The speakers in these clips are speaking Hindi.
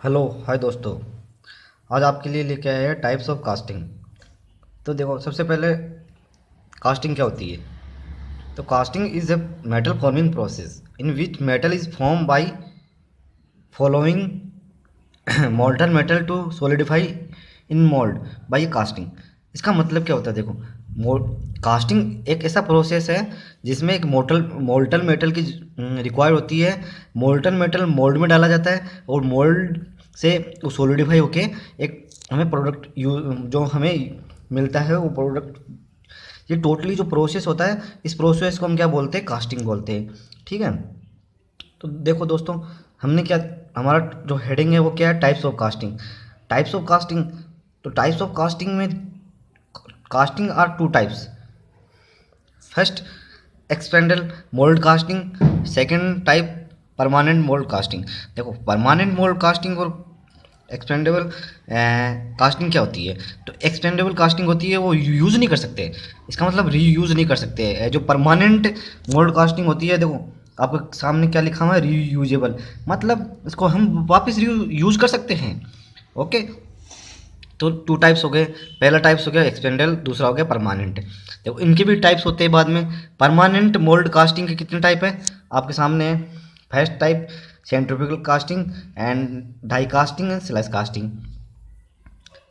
हेलो हाय दोस्तों। आज आपके लिए लेके आए हैं टाइप्स ऑफ कास्टिंग। तो देखो, सबसे पहले कास्टिंग क्या होती है। तो casting is a metal forming process in which metal is form by following molten metal to solidify in mould by casting. इसका मतलब क्या होता है, देखो, कास्टिंग एक ऐसा प्रोसेस है जिसमें एक मोल्टन मेटल की रिक्वायर होती है। मोल्टन मेटल मोल्ड में डाला जाता है और मोल्ड से वो सॉलिडिफाई होके एक हमें प्रोडक्ट जो हमें मिलता है वो प्रोडक्ट। ये टोटली जो प्रोसेस होता है, इस प्रोसेस को हम क्या बोलते हैं, कास्टिंग बोलते हैं। ठीक है। तो देखो दोस्तों, हमने क्या, हमारा जो हेडिंग है वो क्या है, types of casting. Types of casting. तो टाइप्स ऑफ कास्टिंग में casting are two types. First, expendable mould casting. Second type, permanent mould casting. देखो, परमानेंट मोल्ड कास्टिंग और एक्सपेंडेबल कास्टिंग क्या होती है। तो एक्सपेंडेबल कास्टिंग होती है वो यूज़ नहीं कर सकते, इसका मतलब रीयूज़ नहीं कर सकते। जो परमानेंट मोल्ड कास्टिंग होती है, देखो आपके सामने क्या लिखा हुआ है, रीयूजेबल, मतलब इसको हम वापस यूज़ कर सकते हैं। ओके। तो टू टाइप्स हो गए। पहला टाइप्स हो गया एक्सपेंडल, दूसरा हो गया परमानेंट। देखो, इनके भी टाइप्स होते हैं बाद में। परमानेंट मोल्ड कास्टिंग के कितने टाइप है आपके सामने है। First type, centrifugal casting and die casting and slice casting.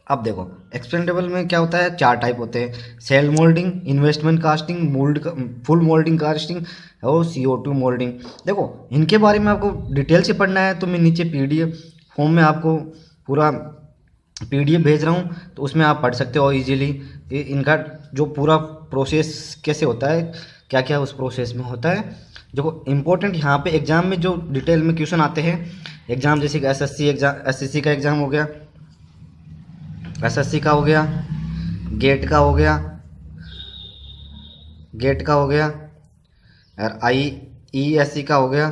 अब देखो, एक्सपेंडेबल में क्या होता है, चार टाइप होते हैं। Shell moulding, investment casting, mould, full moulding casting और CO2 मोल्डिंग। देखो, इनके बारे में आपको डिटेल से पढ़ना है तो मैं नीचे PDF फॉर्म में आपको पूरा PDF भेज रहा हूँ, तो उसमें आप पढ़ सकते हो इजीली। इनका जो पूरा प्रोसेस कैसे होता है, क्या क्या उस प्रोसेस में होता है। देखो, इम्पोर्टेंट यहाँ पे एग्जाम में जो डिटेल में क्वेश्चन आते हैं, एग्जाम जैसे कि SSC एग्जाम, SSC का एग्ज़ाम हो गया, SSC का हो गया, गेट का हो गया, गेट का हो गया और IESC का हो गया।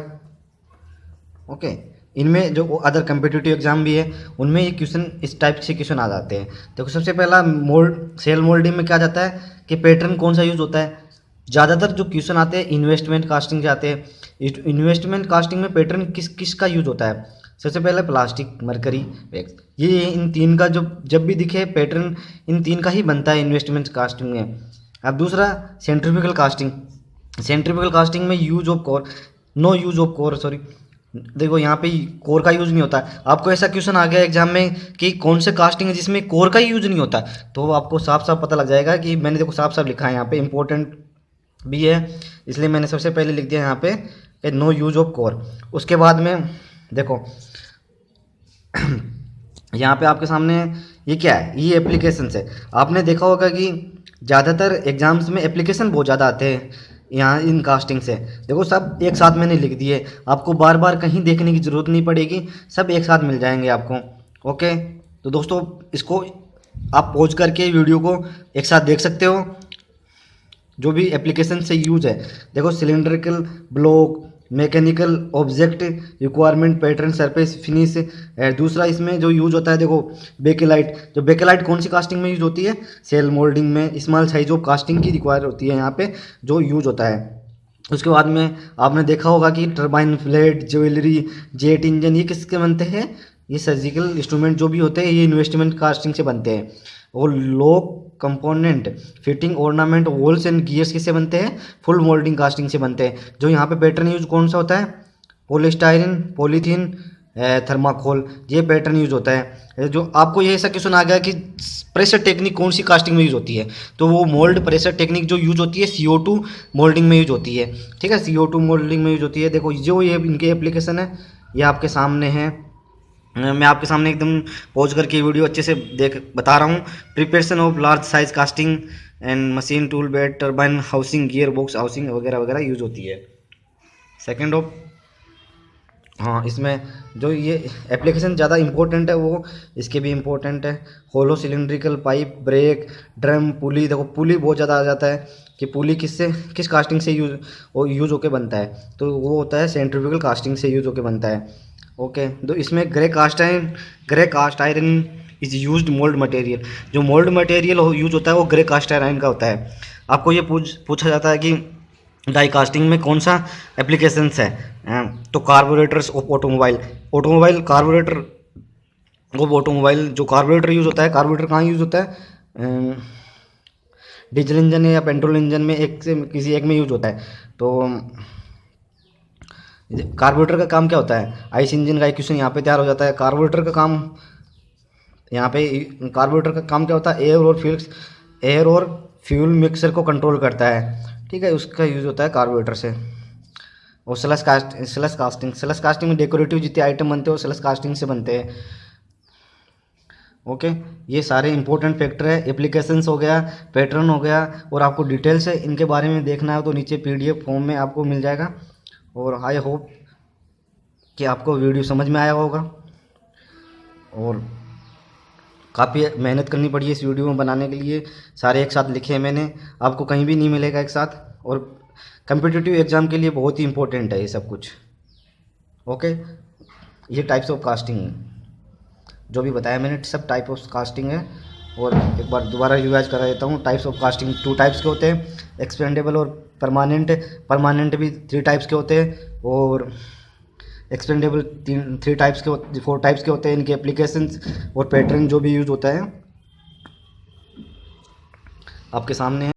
ओके। इनमें जो अदर कम्पिटिटिव एग्जाम भी है, उनमें ये क्वेश्चन इस टाइप से क्वेश्चन आ जाते हैं। देखो, सबसे पहला मोल्ड, सेल मोल्डिंग में क्या जाता है कि पैटर्न कौन सा यूज होता है। ज़्यादातर जो क्वेश्चन आते हैं इन्वेस्टमेंट कास्टिंग से आते हैं। इन्वेस्टमेंट कास्टिंग में पैटर्न किस का यूज होता है। सबसे पहले प्लास्टिक, मरकरी, वैक्स, ये इन तीन का जब भी दिखे पैटर्न, इन तीन का ही बनता है इन्वेस्टमेंट कास्टिंग में। अब दूसरा, सेंट्रीफ्यूगल कास्टिंग। सेंट्रीफ्यूगल कास्टिंग में use of core, no use of core, sorry, देखो यहाँ पे कोर का यूज़ नहीं होता। आपको ऐसा क्वेश्चन आ गया एग्जाम में कि कौन से कास्टिंग है जिसमें कोर का यूज़ नहीं होता, तो आपको साफ साफ पता लग जाएगा कि मैंने, देखो साफ साफ लिखा है यहाँ पे, इंपॉर्टेंट भी है इसलिए मैंने सबसे पहले लिख दिया यहाँ पे कि नो यूज ऑफ कोर। उसके बाद में देखो, यहाँ पे आपके सामने ये क्या है, ये एप्लीकेशन है। आपने देखा होगा कि ज़्यादातर एग्जाम्स में एप्लीकेशन बहुत ज़्यादा आते हैं यहाँ इन कास्टिंग से। देखो, सब एक साथ मैंने लिख दिए, आपको बार बार कहीं देखने की ज़रूरत नहीं पड़ेगी, सब एक साथ मिल जाएंगे आपको। ओके। तो दोस्तों, इसको आप पॉज करके वीडियो को एक साथ देख सकते हो, जो भी एप्लीकेशन से यूज है। देखो, cylindrical block, mechanical object, requirement, pattern, surface finish. दूसरा इसमें जो यूज होता है, देखो बेकेलाइट। जो बेकेलाइट कौन सी कास्टिंग में यूज होती है, सेल मोल्डिंग में। स्मॉल साइज ऑफ कास्टिंग की रिक्वायर होती है यहाँ पे जो यूज होता है। उसके बाद में आपने देखा होगा कि turbine, flat, jewellery, jet engine, ये किसके बनते हैं, ये सर्जिकल इंस्ट्रूमेंट जो भी होते हैं ये इन्वेस्टमेंट कास्टिंग से बनते हैं। और lock component, fitting, ornament, walls and gears किससे बनते हैं, फुल मोल्डिंग कास्टिंग से बनते हैं। जो यहाँ पे पैटर्न यूज कौन सा होता है, पॉलीस्टाइरिन, पॉलीथीन, थर्माकोल, ये पैटर्न यूज होता है। जो आपको ये ऐसा क्वेश्चन आ गया कि प्रेशर टेक्निक कौन सी कास्टिंग में यूज होती है, तो वो मोल्ड प्रेशर टेक्निक जो यूज होती है CO2 मोल्डिंग में यूज होती है। ठीक है, CO2 मोल्डिंग में यूज होती है। देखो, जो ये इनके एप्लीकेशन है ये आपके सामने है। मैं आपके सामने एकदम पॉज करके वीडियो अच्छे से देख बता रहा हूँ। Preparation of large size casting and machine tool bed, turbine housing, gear box housing वगैरह वगैरह यूज होती है। सेकेंड ऑफ, हाँ, इसमें जो ये एप्लीकेशन ज़्यादा इंपॉर्टेंट है वो इसके भी इम्पोर्टेंट है। होलो सिलिंड्रिकल पाइप, ब्रेक, ड्रम, पुली। देखो, पुली बहुत ज़्यादा आ जाता है कि पुली किस कास्टिंग से यूज होके बनता है, तो वो होता है सेंट्रीफ्यूगल कास्टिंग से यूज होके बनता है। ओके। तो इसमें grey cast iron is used mould material. जो मोल्ड मटेरियल यूज होता है वो ग्रे कास्ट आयरन का होता है। आपको ये पूछा जाता है कि डाई कास्टिंग में कौन सा एप्लीकेशंस है, तो कार्बोरेटर्स ऑफ ऑटोमोबाइल, ऑटोमोबाइल कार्बोरेटर वो ऑटोमोबाइल जो कार्बोरेटर यूज़ होता है, कार्बोरेटर कहाँ यूज़ होता है, डीजल इंजन या पेट्रोल इंजन में एक से किसी एक में यूज होता है। तो कार्बोरेटर का काम क्या होता है, आईसी इंजन का इक्वेशन यहाँ पे तैयार हो जाता है। कार्बोरेटर का काम यहाँ पे, कार्बोरेटर का काम क्या होता है, एयर और फ्यूल मिक्सर को कंट्रोल करता है, ठीक है, उसका यूज़ होता है कार्बोरेटर से। और स्लश कास्टिंग में डेकोरेटिव जितने आइटम बनते हैं वो स्लश कास्टिंग से बनते हैं। ओके, ये सारे इंपॉर्टेंट फैक्टर है। एप्लीकेशंस हो गया, पैटर्न हो गया, और आपको डिटेल से इनके बारे में देखना है तो नीचे पीडीएफ फॉर्म में आपको मिल जाएगा। और आई होप कि आपको वीडियो समझ में आया होगा, और काफ़ी मेहनत करनी पड़ी है इस वीडियो में बनाने के लिए। सारे एक साथ लिखे हैं मैंने, आपको कहीं भी नहीं मिलेगा एक साथ, और कम्पिटिटिव एग्ज़ाम के लिए बहुत ही इंपॉर्टेंट है ये सब कुछ। ओके, ये टाइप्स ऑफ कास्टिंग जो भी बताया मैंने सब टाइप ऑफ कास्टिंग है। और एक बार दोबारा रिवाइज करा देता हूँ। टाइप्स ऑफ कास्टिंग 2 टाइप्स के होते हैं, एक्सपेंडेबल और परमानेंट। परमानेंट भी 3 टाइप्स के होते हैं, और एक्सपेंडेबल 4 टाइप्स के होते हैं। इनके एप्लीकेशंस और पैटर्न जो भी यूज़ होता है आपके सामने है।